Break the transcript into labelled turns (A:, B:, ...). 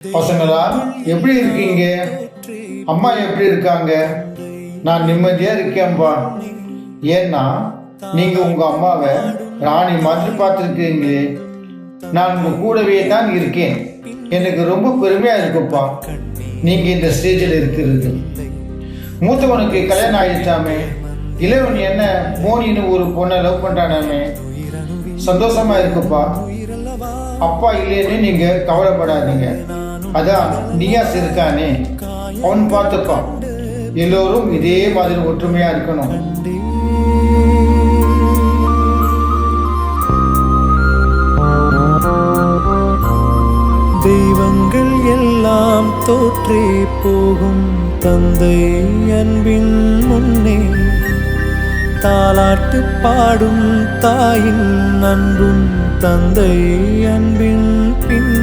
A: பசங்களா, எப்படி இருக்கீங்க? அம்மா எப்படி இருக்காங்க? நான் நிம்மதியா இருக்கேன்பா. ஏன்னா நீங்க உங்க அம்மாவை ராணி மாதிரி பார்த்துருக்கீங்களே. நான் உங்க கூடவே தான் இருக்கேன். எனக்கு ரொம்ப பெருமையா இருக்குப்பா நீங்க இந்த ஸ்டேஜில் இருக்கிறது. மூத்தவனுக்கு கல்யாணம் ஆயிடுச்சாமே, இளைவன் என்ன மோனின்னு ஒரு பொண்ணை லவ் பண்றானாமே, சந்தோஷமா இருக்குப்பா. அப்பா இல்லைன்னு நீங்க கவலைப்படாதீங்க. அதான் நியாஸ் இருக்கானே, அவன் பார்த்துப்பான். எல்லோரும் இதே மாதிரி ஒற்றுமையா இருக்கணும்.
B: தெய்வங்கள் எல்லாம் தோற்றே போகும் தந்தை அன்பின் முன்னே, தாலாட்டு பாடும் தாயின் அன்பும் தந்தை அன்பின் பின்